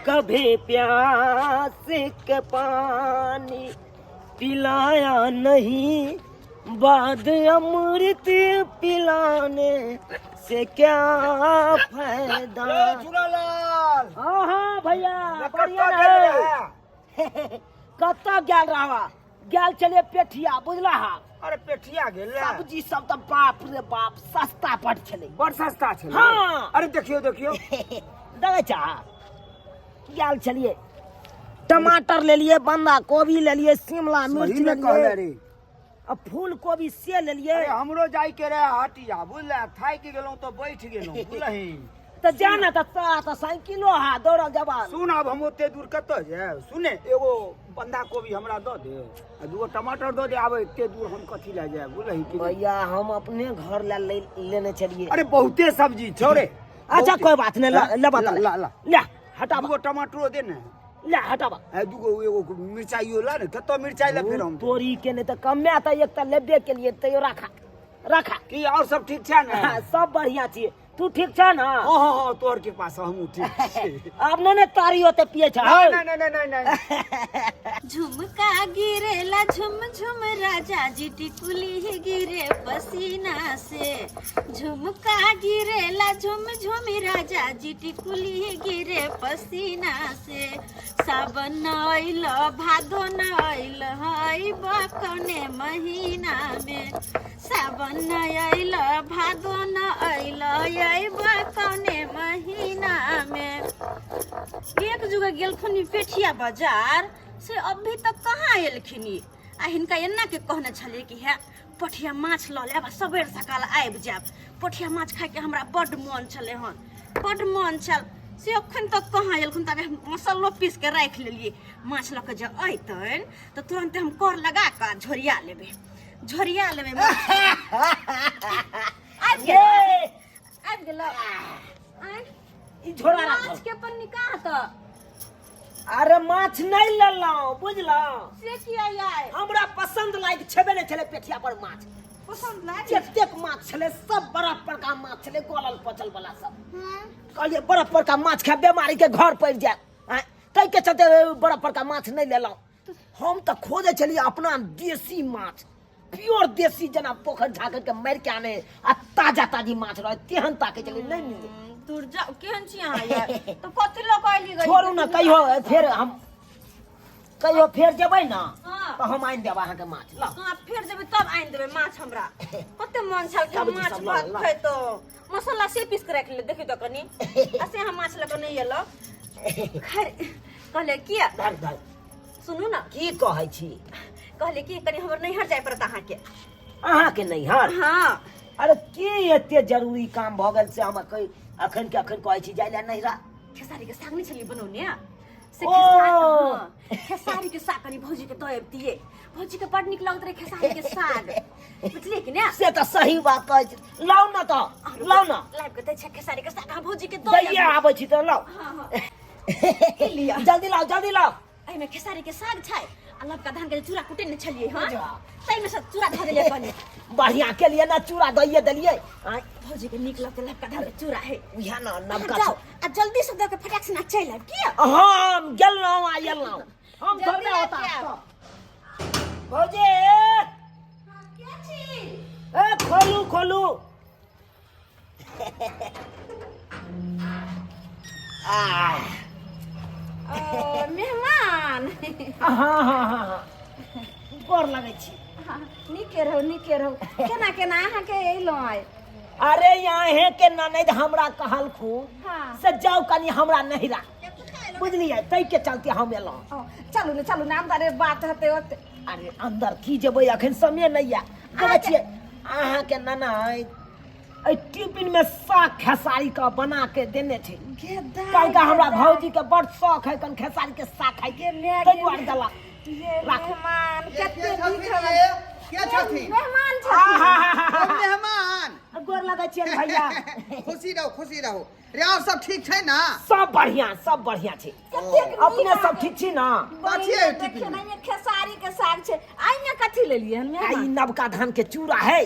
कभी प्यास के पानी पिलाया नहीं, बाद अमृत पिलाने से क्या फायदा। हाँ हाँ भैया बढ़िया है। कत्ता गेल रहा गेल चले पेठिया बुझला हा। अरे पेठिया गेल सब्जी सब तो बाप रे बाप सस्ता पड़ चले, बड़ सस्ता छे। हाँ अरे देखियो देखियो देखे चाह गेल चलिए, टमाटर ले लिए, बंदा गोभी ले लिए, शिमला मिर्च ले लिए, अब फूल गोभी से ले लिए। अरे हमरो जाई के रहे हटिया बुझला, थाक गेलौं तो बैठ गेलौं बुझलही। तो जाना तो साइकिलो हा दौड़ जवान। सुन अब हम ओते दूर कत जाए, सुने एगो बंधा कोबी हमरा दो दे आ दूगो टमाटर दो दे। आबे एते दूर हम कथी ले जाए बुझलही कि भैया हम अपने घर लेने चलिए। अरे बहुते सब्जी छोरे। अच्छा कोई बात नहीं, ले बता ले हटा दूगो टमाटरो दे ना, ले हटाबा। आ दूगो एगो मिर्चाइयो ला ने, कतो मिर्चाई ला फिर हम तोरी के नहीं तो कमे तो एक तो लेबे के लिए तो रखा रखा की। और सब ठीक छे ना? सब बढ़िया छी, तू ठीक छ ना? हां तोर के पास हम ठीक छी। अब ने तारी होते पिए छ? नहीं। झुमका गिरेला झुम झुम राजा जी टिकुली गिरे पसीना से। झुमका गिरेला झुम झुम राजा जी टिकुली गिरे पसीना से। सावन आइल भादो न आइल हई बकने महीना में। सावन आइल भादो न आइल हई बकने महीना में। एक जगह गेलखुनी पेठिया बाजार से अभी तक कहाँ एलखिन। आ हिनका एना के कहने छलिए कि है पोठिया माछ ल लेब, सबेर सकाल आबि जायब। पोठिया माछ खाए के हमरा बड्ड मन छले हन, बड्ड मन छल। से अखन तक कहाँ एलखुन, तब मसालो पीस के राख लेलिए। माछ ल के जब अइतन तो तुरंत हम कर लगा के झोरिया लेबे आबि गेल ई झोरा माछ के अपन निकाह त। अरे माछ नहीं लेलौ बुझला, से किया आय हमरा पसंद लायक छेबे नहीं छले पेठिया पर माछ। पसंद लाग जतेक माछ छले सब बड़ा बड़का माछ छले, गोलल पचल वाला सब। कहलिए बड़ा बड़का माछ खा बीमारी के घर पड़ जाए, तै के चलते बड़ा बड़का माछ नहीं लेलौ। हम तो खोजे चलिए अपना देसी माछ, प्योर देसी जना पोखर झाकर के मार के आने आ ताजा ताजी माछ रहे तेहन ताके चलिए नहीं मिले। दूर जा केहन छी अहाँ यार। तो कथि लोग आइली गई छोड़ू ना, कहियो फिर हम कहियो फिर जेबै ना हाँ। तो हम आइन देब अहाँ के माछ। ला हां फिर जब तब आइन देबे माछ हमरा। कते मन छल कि सब्जी माछ सब भात ला। खाइ तो मसाला से पीस के रख ले। देखि तो कनी ऐसे हम माछ लग नहीं एलो खैर। कहले कि धर धर सुनू ना की कहै छी, कहले कि कनी हमर नैहर जाय पड़त अहाँ के। अहाँ के नहीं हर। हां अरे के एते जरूरी काम भ गेल से हम कहि अखन के अखन कहै छी जाय ला नैहरा। खेसारी के साग नहीं छली बनौने से। ओ। खेसारी के साग कनी भौजी के दएब दिए। भौजी के बड़ निक लगत रहे खेसारी के साग, बुझलिए कि ना? से तो सही बात कहै छी। लाउ ना तो लाउ ना, लाइव के दै छै खेसारी के साग अहाँ भौजी के दैया आबै छी तो लाउ। हां लिया जल्दी लाउ जल्दी लाउ। एहि में खेसारी के साग छै आ लबका धान के चूड़ा कुटे ने छलिए। हां तै में सब चूड़ा धऽ देलिए कनी बढ़िया के लिए ना चूड़ा दैये देलिए। भौजी के निक लगते लबका धान के चूड़ा है। उहा ना नबका जाओ आ जल्दी से दऽ के फटाक से ना चल आब की। हम गेलौ आ एलौ हम जल्दी करबे होता आबि जाओ। भौजी के छी ए खोलू खोलू। मेहमान। हाँ गोर लगै छी। निके रहू केना केना अहाँ के एलौ आय। अरे यहाँ के ननद हमरा कहलखुन हाँ। से जाओ कनी हमरा नहिरा, बुझलिए तै के चलते हम एलौ। चलू ना अंदर बात हते होते। अरे अंदर की जेबै अखन समय नहीं है। कहै छियै अहाँ के ननद ए टिफिन में साग खेसारी का बना के देने थे। कल का हमरा भौजी के बड़ शौक है कन खेसारी के साग खाइ के, तै दुआरे देला। मेहमान कते नीक क्या छथि? मेहमान छथि। मेहमान गोर लगै छियै भैया। खुशी रहो रे। और सब ठीक छै ना? सब बढ़िया छै। अपने सब ठीक छी ना? बाछिए देखिए ना ये खेसारी के साग छै। आइ में कथि लेलिए हन आई मेहमान? नवका धान के चूड़ा है।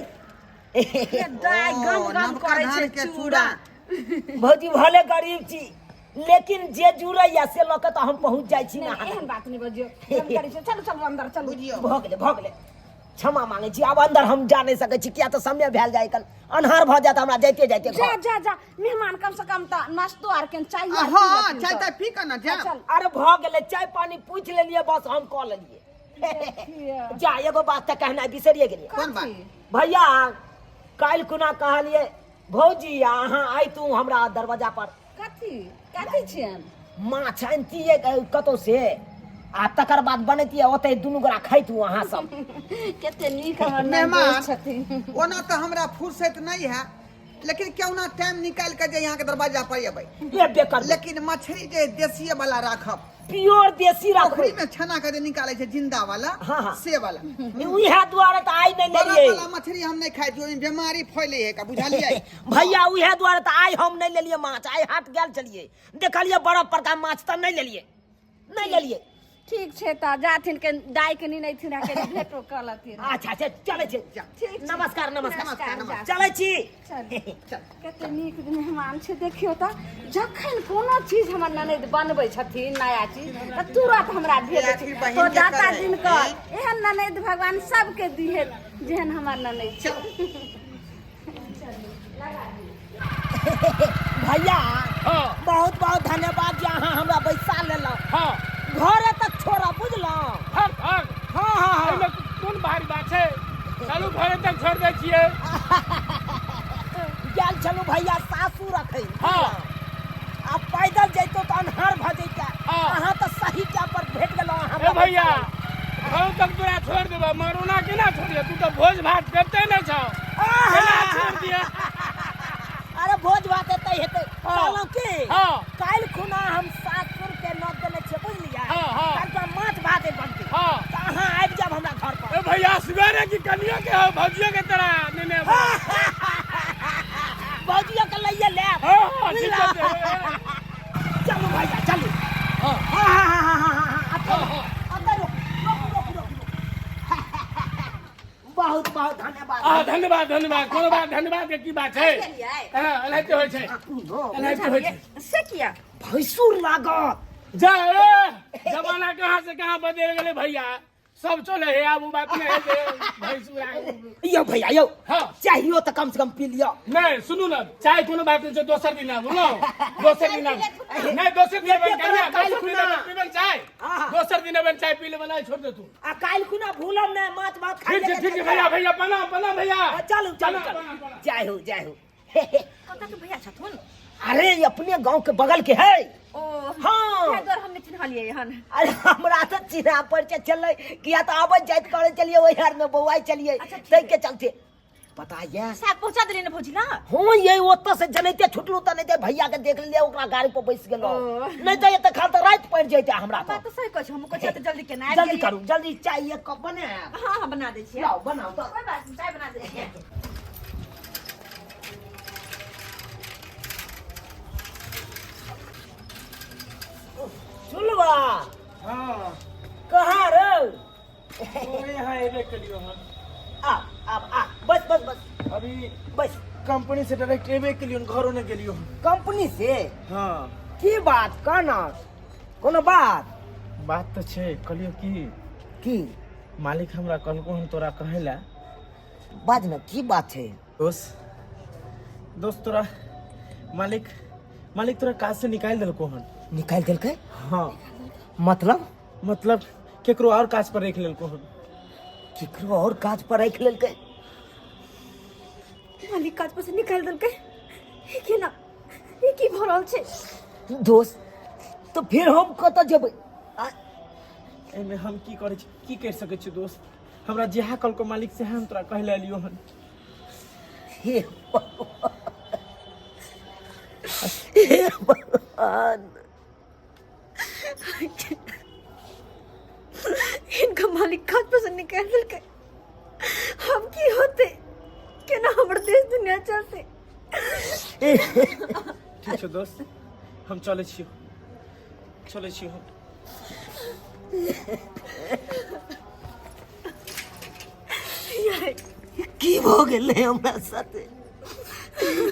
दाय गम गम नवका करे धान छै के चूड़ा। भौजी भले गरीब छी लेकिन जे जुड़ैया से लऽ के तो हम पहुंच जाइ छी ना एहन बात नहीं बजियो चलो चलो अंदर चलो बुझियो भऽ गेलै क्षमा मांगे छी आब अंदर हम जा नहीं सकै छी किया तो समय भेल जाय कल अन्हार भऽ जात हमरा जाइते जाइते जा जा जा मेहमान कम से कम त नाश्तो आर के चाहिए हाँ चाय ताय पी कर ना जा चल अरे भऽ गेलै चाय पानी पूछ लेलिए बस हम कऽ लेलिए जा एगो बात त कहना बिसरिए गेलिए कौन बात भैया काल्हि खुना कहलिए भौजी अहाँ आई तू हमरा दरवाजा पर कथी छियन माछ आनतिए कतौ से आ तकर बाद बनैतिए ओते दुनू गोरा खैतू अहाँ सब केते नीक हमर मेहमान नंद छथिन ओना तो हमरा फुर्सत नहीं है लेकिन क्यों ना टाइम निकाल के जे यहाँ के दरवाजा पर अबै ये बेकार लेकिन मछली जे देसी वाला राखब प्योर देसी राखबै पोखरी में छना के जे निकाले छै जिंदा वाला हाँ, हाँ। से वाला उहे दुआरे त आई नहीं बड़ा लेलिए वाला मछली हम नहीं खाई जो बीमारी फैले है का बुझलिए भैया उहे दुआरे त आई हम नहीं लेलिए माछ आई हाट गेल चलिए देखलिए बड़ा प्रकार माछ त नहीं लेलिए ठीक छै त जाथिन के दाई के नी नहीं थिन के भेटो कलथिन अच्छा अच्छा चले छी ठीक नमस्कार नमस्कार। चले छी कते नीक मेहमान छै देखियो त जखन कोनो चीज हमर ननद बनबै छथिन नया चीज त तुरंत हमरा भेट आखिर बहिन तो के दाता करे। दिन कर एहन ननद भगवान सबके दिहे जेहन हमर ननद छै भैया बहुत बहुत धन्यवाद जे अहाँ हमरा बैसा लेलहुँ घरे तक छोड़ा बुझलहुँ हाँ हाँ कोन भारी बात छै चलू घरे तक छोड़ दै छियै गेल छलू भैया सासू रखै आ पैदल जैतो तो अन्हार भऽ जैते अहाँ तो सही क्या पर भेट गेलहुँ ए भैया घरे तक तोरा छोड़ देबो मरुना केना छोड़िए तू तो भोज भात करते न छौ केना छोड़ दिया अरे भोज भात हेतै कहलहुँ की हाँ। काल्हि खुना हम सासुर के नोत देने छियै बुझलियै हाँ। काल्हि खुना माछ भात बनतै हाँ। तऽ अहाँ आबि जायब हमरा घर पर ए भैया सुबह की कनियो के हो भौजियो के तरह नेने भौजियो के लइए लेब हाँ, ठीक बुझलहुँ? है। चलू भैया चलू अंदर रुकू। बहुत बहुत धन्यवाद धन्यवाद कोनो बात धन्यवाद के की बात है एनाहिते होइ छै एनाहिते होइ छै से किया भैंसुर लागत जा जमाना कहाँ से कहाँ बदल गेलै भैया सब चले है आब उ बात नहीं है जे भैंसुरा यो भैया यो हाँ। चाहिए तो कम से कम पी लियो नहीं सुनू ना चाय कोनो बात नहीं छै दोसर दिन आबू न दोसर दिन आबू नहीं दोसर दिन बन कन्या दोसर दिन पीबन चाय हाँ। दोसर दिन बन चाय पी ले बनाई छोड़ दे तू आ काल्हि खुना भूलब नहीं माछ भात खाई ठीक है भैया भैया बना भैया चलू चलू बना। जय हो कतऽ के भैया छथुन अरे ये अपने गांव के बगल के है ओ हाँ। ताहि दुआरे हम नहि चिन्हलियै हन अरे हमरा तो चिन्हा परिचय चल किया तो आबत जाइत करे चलिए वही हार में बउआई चलिए अच्छा, ठीक तै के चलते पता ये साग पहुंचा देलियै ने भौजी ना हाँ ये ओतऽ से जनैते छुटलू त नहीं भैया के देख लिया ओकरा गाड़ी पर बैस गेलो ओ। नहीं तो ये तो खाल तो रात पड़ जैते हमरा बात तो तो सही कहै छी हम कहै छी जल्दी केना जल्दी करू जल्दी चाय एक कप बने हां हां बना दै छियै लाओ बनाओ तो कोई बात नहीं चाय बना दै छियै सुनवा हां कहाँ रे ओरे यहाँ एबे कलियो हम आ बस अभी बस कंपनी से डायरेक्ट एबे कलियो घरों ने गेलियो कंपनी से हां की बात कहना कोनो बात बात तो छे कलियो की मालिक हमरा कहलको हम तोरा कहेला बात न की बात है दोस्त तोरा मालिक तोरा काज से निकाल देलको हन निकाल दिल के हाँ मतलब केकरो और काज पर रख लेलको हन केकरो और काज पर रख लेल के मालिक काज पर से निकाल देलकै ई केना ई की भऽ रहल छै दोस्त तो फिर हम कतऽ जेबै एमे हम की करे छी की कर सके छी दोस्त हमरा जेहा कल को मालिक से हम तोरा कहले लियो हन हे भगवान इनका मालिक काज पर से निकाल देलकै हम की होते केना हमर देश दुनिया चलते ठीक छै दोस्त हम चले छियो हम की भऽ गेलै हमरा साथे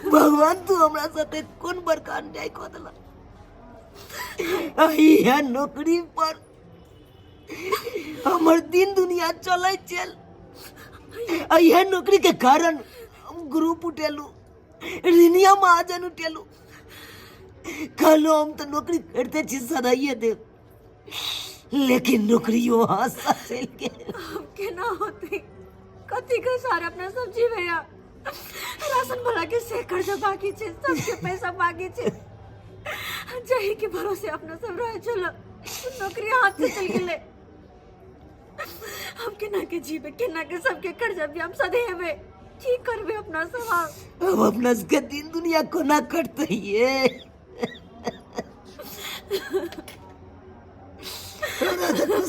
भगवान तू हमरा साथे कोन बड़का अन्याय कऽ देलक यह नौकरी पर हमर दिन दुनिया चले चल। यह नौकरी के कारण हम ग्रुप उठेलू, रिनिया महाजन उठेलू। कहलो हम तो नौकरी करते छी सदाइए दे, लेकिन नौकरियों हाथ से के हम केना होते कथी के सारे अपना सब्जी भैया राशन भरा के से कर्जा बाकी छे, सबके पैसा बाकी छे। जही के भरोसे अपना सब रहे चलो नौकरी हाथ से चल गेले। हम केना के जीवे, केना के सबके कर्जा भी हम सधेबे, की करबे अपना सब। अब अपना के दिन दुनिया कोना कटते ये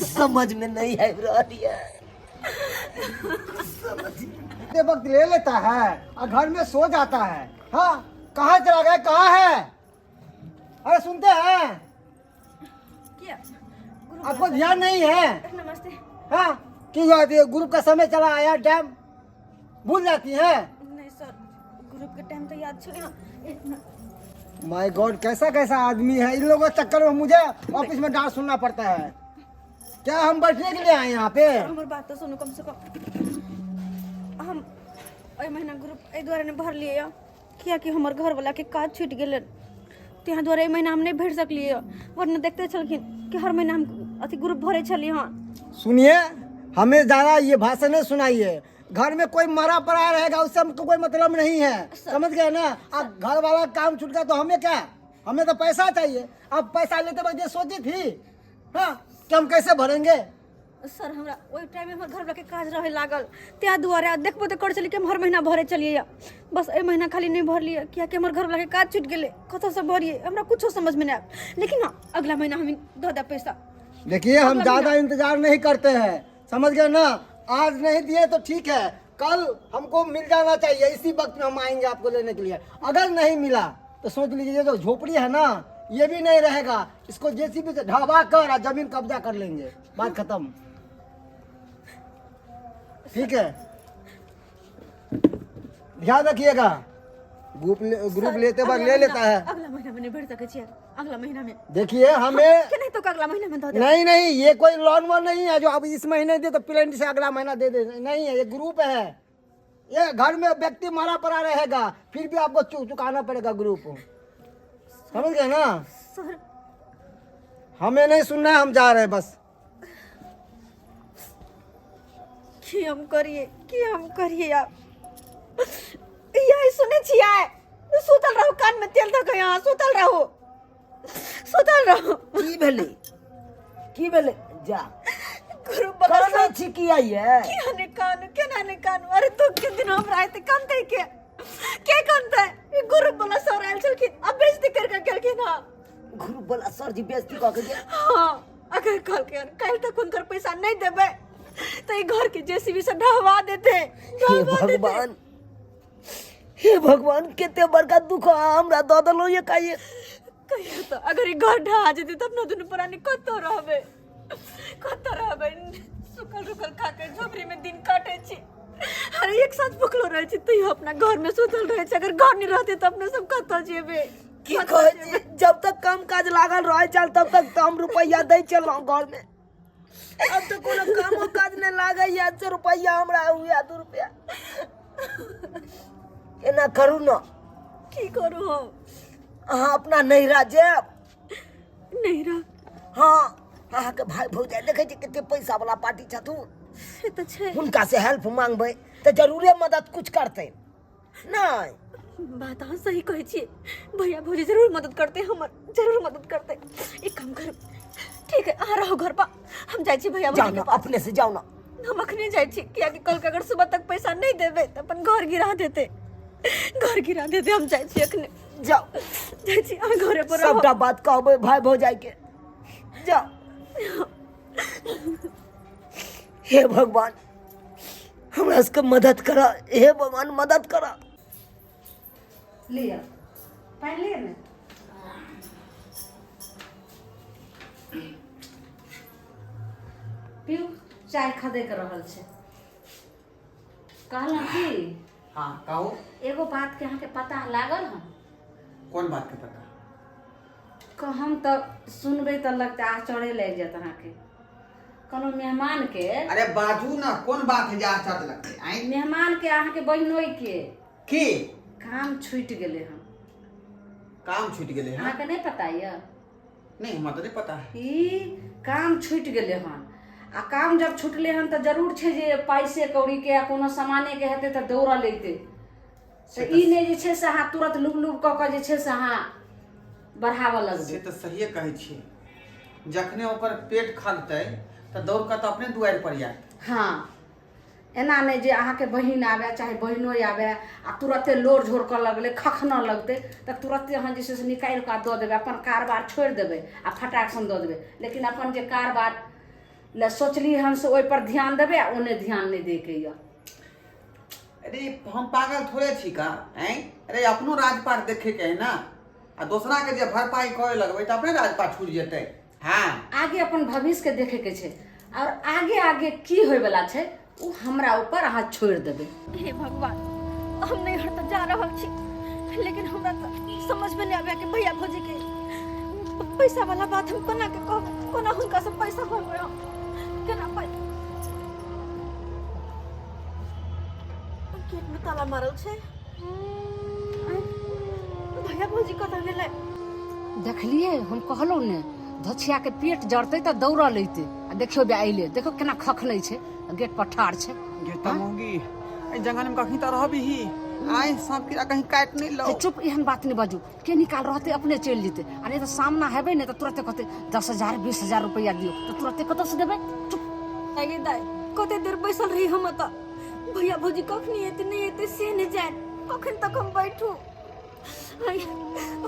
समझ में नहीं है रही है। ये वक्त ले लेता है और घर में सो जाता है। हाँ, कहाँ चला गया, कहाँ है? अरे सुनते हैं, क्या आपको ध्यान नहीं है? नमस्ते। हाँ, की बात है, ग्रुप का समय चला आया, टाइम भूल जाती है। नहीं सर, ग्रुप के टाइम तो याद छे। माय गॉड, कैसा कैसा आदमी है। इन लोगों के चक्कर में मुझे ऑफिस में डांट सुनना पड़ता है। क्या हम बैठने के लिए आए यहाँ पे? हमारी बात तो सुनो कम से कम। हम ए महीना ग्रुप ए द्वारा ने भर लिए किया कि हमारे घर वाला के काज छूट गेले, तें द्वारा ए महीना हम नहीं भर सकलिए। वरना देखते छलखिन कि हर महीना हम अथी ग्रुप भरे छलिए। हाँ सुनिए, हमें ज़्यादा ये भाषण नहीं सुनाइए। घर में कोई मरा पड़ा रहेगा, उससे हमको कोई मतलब नहीं है, समझ गए ना? अब घर वाला काम छूट गया तो हमें क्या, हमें तो पैसा चाहिए। अब पैसा लेते वक्त ये सोची थी हाँ कि हम कैसे भरेंगे? सर, हमरा ओई टाइम में हमर घर वाला के काज रहे लागल, तें द्वारा देखबो तो कर चली कि हम हर महीना भरे चलिए। बस ए महीना खाली नहीं भर लिए किया कि हमर घर वाला के काज छूट गेले। कतो से भरिए हमरा कुछो समझ में नहीं आया। लेकिन हाँ, अगला महीना हम दे दे पैसा। देखिए, हम ज़्यादा इंतजार नहीं करते हैं, समझ गए ना? आज नहीं दिए तो ठीक है, कल हमको मिल जाना चाहिए। इसी वक्त में हम आएंगे आपको लेने के लिए। अगर नहीं मिला तो सोच लीजिए, जो झोपड़ी है ना, ये भी नहीं रहेगा। इसको जेसीबी से ढाबा कर और जमीन कब्जा कर लेंगे, बात खत्म। ठीक है, ध्यान रखिएगा। ग्रुप लेते वक्त ले लेता है। अगला महीना में नहीं भर सके छिए। अगला महीना में देखिए, हमें के नहीं तो अगला महीना में दे दे। नहीं, ये कोई लोन वोन नहीं है जो अब इस महीने दे तो प्लेन से अगला महीना दे दे, नहीं है। ये ग्रुप है, ये घर में व्यक्ति मारा पड़ा रहेगा, फिर भी आपको चुकाना पड़ेगा ग्रुप, समझ गए ना? सर, हमें नहीं सुनना है, हम जा रहे हैं बस। की हम करिए आप यही सुने छिए। सुतल रहो, कान में तेल धक, यहाँ सुतल रहो। की भेले जा गुरु बला करना छी किया ये केना ने कान। अरे तो के दिन हम रात कानते के कानते गुरु बला सर आयल छलखिन, अब बेइज्जती कर गेलखिन। हां, गुरु बोला सर जी बेइज्जती क के गया। हां, अगर कल तक उनकर पैसा नहीं देबे तो ये घर के जेसीबी से ढहवा देते। हे भगवान, केते बड़का दुख हमरा द दलो ये काये। कहियो तो अगर ये घर ढहा जेते तब न दुनु पुरानी कतो रहबे। सुखल रुखल खा के झोपड़ी में दिन काटे छी। अरे एक साथ भूखलो रहे छी, तो अपना घर में सुतल रहे छी। अगर घर नहीं रहते तो अपने सब कतो जेबे। की कहे छी, जब तक काम काज लागल रहे चल तब तक तो हम रुपया दे चलो घर में। अब तो कोनो काम काज नहीं लागे या 100 रुपया हमरा हुआ 2 रुपया एना करू ना। की करू हम? अहाँ अपना नैहरा जाब। नैहरा? हाँ, अहाँ के भाई भौजाई देखे छी कते पैसा वाला पार्टी छथुन, से तो छे। उनका से हेल्प मांगबै तो जरूरे मदद कुछ करते। नहीं, बात अहाँ सही कहे छी। भैया भौजी जरूर मदद करते, हमर जरूर मदद करते। एक काम कर, ठीक है, आ रहो घर पर, हम जाय छी भैया भौजी के पास। अपने से जाओ ना। हम अखने जाय छी, किया कि कल के अगर सुबह तक पैसा नहीं देबे तो अपन घर गिरा देते। हम जाय छी अखने। जाओ, जाय छी, आ घरे पर रहो। सबटा बात कहबै भाई भौजाई के। जाओ। हे भगवान, हमरा सबके मदद करा। हे भगवान, मदद करा। लिया पानी लिया ना। पीऊ, चाय खदे के रहल छे। कहला कि हाँ कहो। एगो बात के अहाँ के पता लागल हन? कौन बात के पता? हम तो सुनबे तो लगता आ चढ़े लग जात अहाँ के कोनो मेहमान के। अरे बाजू ना, कौन बात है जा चढ़ लगते आई? मेहमान के अहाँ के बहिनोई के की काम छूट गेले हम। काम छूट गेले अहाँ हैं? के नहीं पता ये? नहीं, हमरा तो नहीं पता है। ई काम छूट गेले हन। आ काम जब छूटले हन तो जरूर छे जे पैसे कौड़ी के या कोनो सामाने के हेते तो दौड़ा लेते। तो ई नहीं जे छे से अहाँ तुरंत लुब लुब कऽ के जे छे से अहाँ बढ़ावा से लगबे। तो सहिए कहै छी, जखने ओकर पेट खलतै तो दौड़ के तो अपने दुआर पर जाए। हाँ, एना नहीं जे अहाँ के बहिन आवे चाहे बहिनोई आवे आ तुरंते लोर झोर कर लगले खखना लगते तो तुरंते अहाँ जे से निकाल के दऽ देबे, अपन कारबार छोड़ देबे आ फटाक सन दऽ देबे। लेकिन अपन जे कारबार ले सोचली हम से ओहि पर ध्यान देबे आ ओने ध्यान नहीं दे के। अरे हम पागल थोड़े छी का हैं? अरे अपनो राजपाट देखे के है ना, आ दूसरा के जे भरपाई करे लगबे तो अपने राजपाट छूट जेतै। हाँ, आगे अपन भविष्य के देखे के छे और आगे आगे की होय वाला छे वो हमरा ऊपर अहाँ छोड़ देबे। हे भगवान, हम नहीं हट जा रहल छी, लेकिन हमरा तो समझ में नहीं आवे कि भैया भौजी के पैसा वाला बात हम कोना के कहब, कोना हुनका से पैसा मांगबै हम, केना पाइ। गेट में ताला मारल छे। भैया भौजी कतऽ गेलै? देखलिए हम कहलो ने धछिया के पेट जड़ते तो दौड़ा लेते। आ देखियो बे आइले, देखो केना खखलै छे, गेट पर ठाड़ छे। गेटा मोंगी ए जंगल में कहीं तो रहबी ही आई सब कीड़ा कहीं काट नहीं लो। चुप, एहन बात नहीं बाजू। के निकाल रहते अपने चल जेते, आ नहीं तो सामना हेबे ने तो तुरंत कहते 10,000 20,000 रुपया दियो तो तुरंत कत से देबे। चुप। आगे दाई कते देर बैसल रही हम त। भैया भौजी कखनी एते नहीं एते से नहीं जाए, कखन तक हम बैठू? आई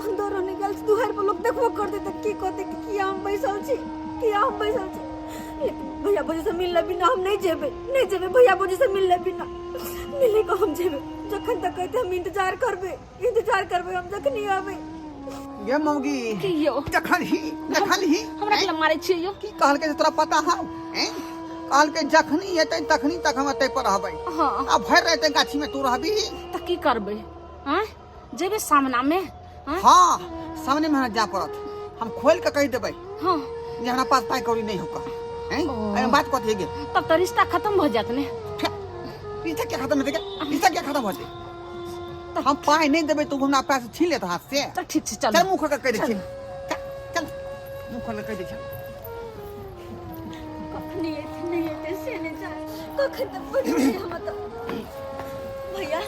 अंदर निकल दुहार पर लोग देखबो कर दे त की कहते कि किया हम बैसल छी, किया हम बैसल छी। लेकिन भैया भौजी से मिलले बिना हम नहीं जेबे भैया भौजी से मिलले बिना। मिले को हम जेबे जखन तक कहते हम इंतजार करबे हम जखनी आवे। ये मौगी की यो जखन ही हमरा के मारे छी यो। की कहल के तोरा पता है हैं? कहल के जखनी हेतै तखनी तक हम एतै पर रहबै। हां, अब भर रहते गाछी में तू रहबी त की करबे? हैं जेबे सामना में? हाँ, सामने में जा पड़त, हम खोल के कह देबै हां जे हमरा पास पाई कौड़ी नहीं होगा हैं? अरे बात कथी है? तब तो रिश्ता खत्म हो जात ने। रिश्ता क्या खत्म होते? रिश्ता क्या खत्म होते? हम पाई नहीं देबै तो हमरा पैसे छीन लेत हाथ से। तो ठीक से चल चल मुंह खोल के कह दे छी, चल मुंह खोल के कह दे छी। कखनी एते नहीं एते से नहीं जाए, कखन तक बैठे हम त। भैया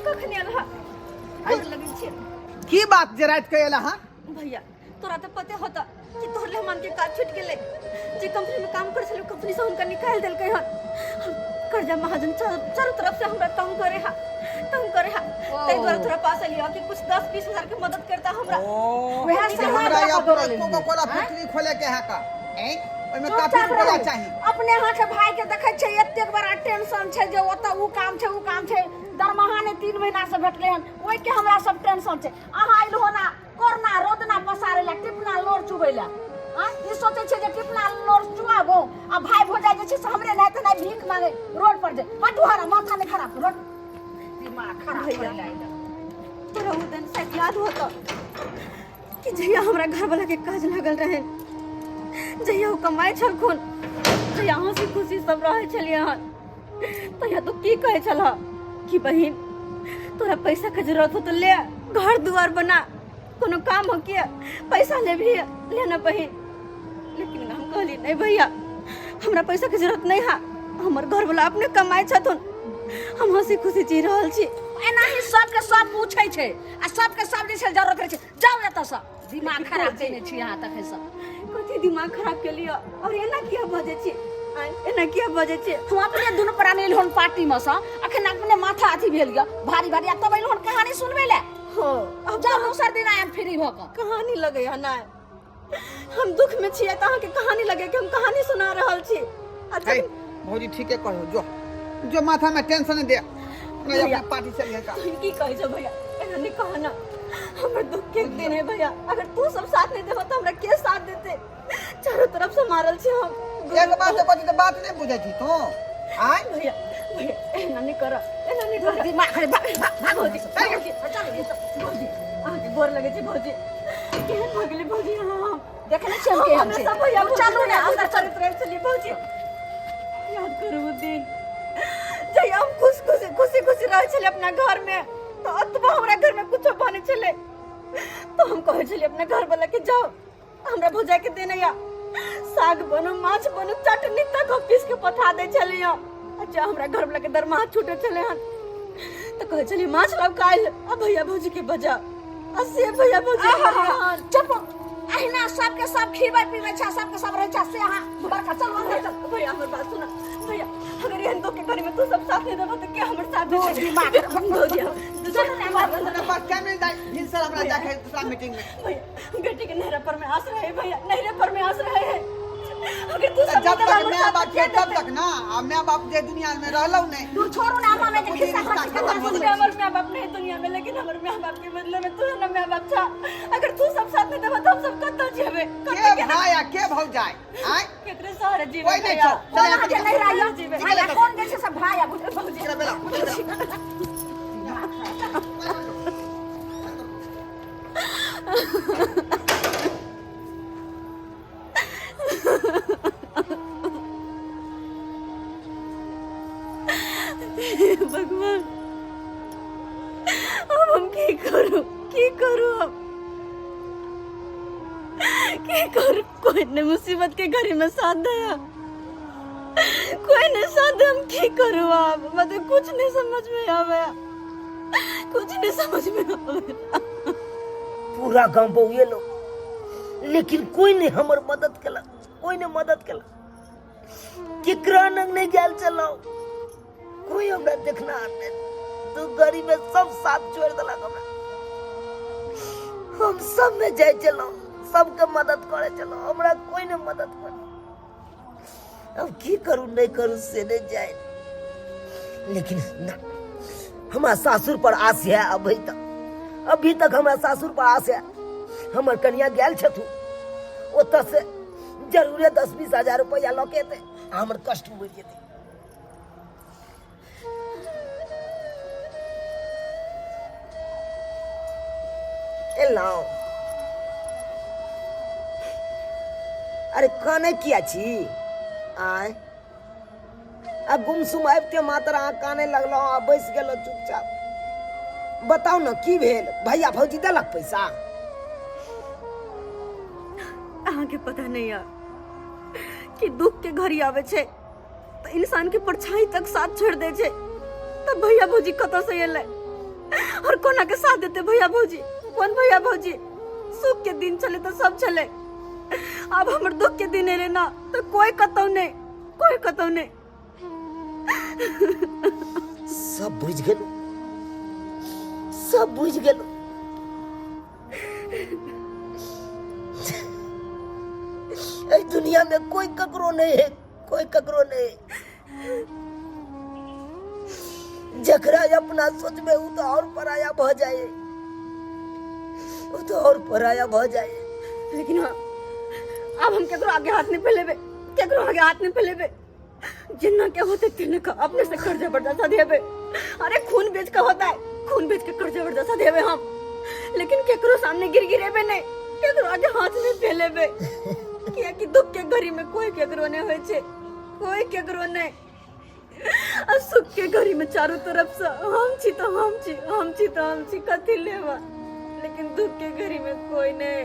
कखनी आला? गोर लगै छै। की बात जे रात के एला? हां भैया तोरा तो पते होता कि तोहर लेहमान के काज छूट गेलै। जे कंपनी में काम करे छलै कंपनी से उनका निकाल देलकै हन। कर्जा महाजन चारों तरफ से हमरा तंग करे हा। तै द्वारा तोरा पास एलिया कि कुछ 10-20 हजार के मदद करता हमरा। वह से हमरा या हमरा कोका-कोला फैक्ट्री खोले के है का हैं? ओय में काफी रुपया चाहिए। अपने हाथ के भाई के देखै छै एते बड़ा टेंशन छै जे ओता उ काम छै दरमाहा ने 3 महीना से भेटले हन, ओइ के हमरा सब टेंशन छै। अहाँ आइल हो ना कोरना रोदना पसारे ला टिपना लोर चुबै ला। हां ई सोचै छै जे टिपना लोर चुआबो आ भाई भोजाय जे छै से हमरे नहीं त नहीं भीख मांगे रोड पर जे हटुहारा माथा ने खराब रोड दिमाग खराब भैया। कर ला। तोरा उ दिन से याद होता कि जहिया हमरा घर वाला के काज लगल रहे, जहिया वो कमाए छलखुन, जहिया हंसी खुशी सब रहे छलिए हन, तहिया तो की कहे छला कि बहिन तोरा पैसा के जरूरत हो तो ले, घर दुआर बना, कोनो काम हो के पैसा ले भी लेना बहिन। लेकिन हम कहली नहीं भैया हमरा पैसा के जरूरत नहीं है, हमर घर वाला अपने कमाए छथुन, हम हंसी खुशी जी रहल छी। एना ही सबके सब पूछै छै आ सबके सब जे छै जरूरत रहै छै। जाओ एतऽ से दिमाग खराब केने छी अहाँ तक सब। कथी दिमाग खराब के लिए और एना किया बजे छी? एना किया बजे छी? हम अपने दुनु प्राणी लोन पार्टी में से अखन अपने माथा अथी भेल गया भारी भारी। तब लोन कहानी सुनबे ले हो अब जाओ दूसर दिन आयब फ्री भ क। कहानी लगे है ना, हम दुख में छिए त अहाँ के कहानी लगे कि हम कहानी सुना रहल छी। है भौजी ठीके कहयो, जो माथा में टेंशन दे मैं भैया। अपनी पार्टी से लेगा। तू की कहै छ भैया? एना नहीं कहा ना, हमर दुख के दिन है भैया। अगर तू सब साथ नहीं देबो त हमरा के साथ देते? चारों तरफ से मारल छी हम। एक बात बजी तो बात नहीं बुझै छी तू आय भैया एना नहीं कर, एना नहीं कर। दिमाग खराब भाग भौजी भौजी, अहाँ के गोर लगे छी भौजी। केहन भ गेलै भौजी हम देखने छियै हम केहन छै सब भैया चलू ने अंदर चल चरित्र चलिए भौजी याद करू वो दिन जय हम खुशी रहै छलै अपना घर में तो अतबा हमरा घर में कुछो बने छलै तो हम कहै छलियै अपना घर वाला के जाओ हमरा भौजा के देने या साग बनो माछ बनो चटनी तक पीस के पठा दे छलियै अच्छा हमरा घर वाला के दरमाहा छूटे छले हन तो कहै छलियै माछ लाओ काल आ भैया भौजी के बजा असे भैया भौजी चुप अहिना सबके सब खीबै पीबै छै सबके सब रहै छै से अहाँ बड़का चल अंदर चल भैया हमर बात सुना भैया अगर एहन तो के घर में तू सब साथ नहीं देबो तो क्या हमर साथ दे दिमाग भौजी चल ने बात क्या मिल जाए भिनसर हमरा जाके दूसरा मीटिंग में भैया बेटी के नहरा पर में आस रहे भैया नहरे पर में आस रहे है अगर तू सब जब तक मैं बाप के तब तक ना आ मैं बाप जे दुनिया में रहलौ नहीं दूर छोड़ू ना मामा के खिस्सा हमर माँ बाप नहीं दुनिया में लेकिन हमर माँ बाप के बदले में तू ना माँ बाप था अगर तू सब साथ नहीं देबो तो हम सब कत्ता जेबे के भाई आ के भौ जाए आय केतरे सारे जीवन कोई नहीं छौ चल यहाँ के नहीं रहियो भाई कौन देख से सब भाई आ भौजी चल बेला भगवान अब हम की करूं अब की करूं कोई ने मुसीबत के घड़ी में साथ दिया कोई ने साथ हम की करूं अब मतलब कुछ नहीं समझ में आवे पूरा गांव बहुए लोग लेकिन कोई ने हमर मदद केला केकरा नंग नहीं गैल चलो कोई हमरा देखना नहीं तो गरीब में सब साथ छोड़ देला हमरा हम सब में जाए चलो सबके मदद करे चलो हमरा कोई ने मदद कर अब की करूं नहीं करूं से नहीं जाए लेकिन ना हमारा सासुर पर आस है अभी तक हमारा सासुर पर आस है हमर कन्या गैल छथु ओत से जरूरे 10-20 हजार रुपया लके थे हमर कष्ट बुझ जेते एलाओ अरे काने किया छी आय आ गुमसुम आबिते मात्र अहाँ काने लगलो आ बैस गेलो चुपचाप बताओ ना की भेल भैया भौजी देलक पैसा अहाँ के पता नहीं यार कि दुख के घड़ी आवे छे तो इंसान के परछाई तक साथ छोड़ दे छे तब भैया भौजी कत से एले और कोना के साथ देते भैया भौजी कौन भैया भौजी सुख के दिन चले तो सब चले अब हमर दुख के दिन एले ना तो कोई कतौ नहीं सब बुझ गेलो इस दुनिया में कोई ककरो नहीं है जकरा अपना सोच में उ तो और पराया भ जाए लेकिन हाँ अब हम केकरो आगे हाथ नहीं फैलेबे जिन्ना के होते तिन्ने का अपने से कर्जा बर्दाश्त देबे अरे खून बेच के होता है खून बेच के कर्जा बर्दाश्त देबे हम लेकिन केकरो सामने गिरेबे नहीं केकरो आगे हाथ नहीं फैलेबे किया कि दुख के घड़ी में कोई केकरो नहीं होय छे कोई केकरो नहीं आ सुख के घड़ी में चारों तरफ से हम छी कथी लेवा लेकिन दुख के घड़ी में कोई नहीं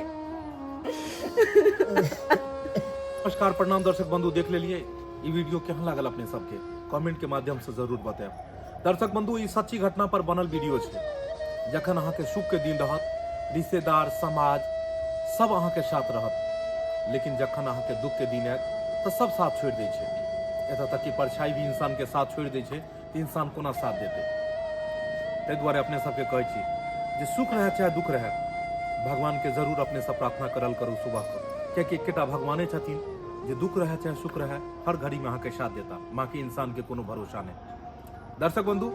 नमस्कार प्रणाम दर्शक बंधु देख लेलिए ई वीडियो केहन लागल अपने सबके कमेंट के माध्यम से जरूर बताएब दर्शक बंधु ई सच्ची घटना पर बनल वीडियो छे जखन अहाँ के सुख के दिन रहत रिश्तेदार समाज सब अहाँ के साथ रहत लेकिन जखन अहाँ के दुख के दिन आयत तो सब साथ छोड़ दै छै एतऽ तक कि परछाई भी इंसान के साथ छोड़ दै छै तऽ इंसान कोना साथ देते ताहि दुआरे अपने सबके कहै छी जे सुख रहे चाहे दुख रहे भगवान के जरूर अपने सब प्रार्थना करल करू सुबह को कियाकि एकेटा भगवाने छथिन जे दुख रहे चाहे सुख रहे हर घड़ी में अहाँ के साथ देता बाकी इंसान के कोनो भरोसा नहीं दर्शक बंधु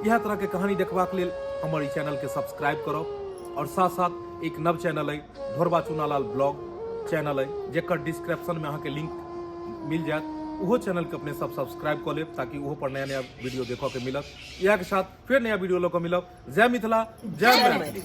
यह तरह के कहानी देखबाक लेल हमर ई चैनल के सब्सक्राइब करब और साथ साथ एक नव चैनल है ढोरबा चुनालाल ब्लॉग चैनल है जेकर डिस्क्रिप्शन में अहाँ के लिंक मिल जात उहो चैनल के अपने सब सब्सक्राइब कर लेब ताकि उहो पर नया नया वीडियो देखो के मिलत इहा के साथ फिर नया वीडियो लो के मिलब जय मिथिला जय मैथिली।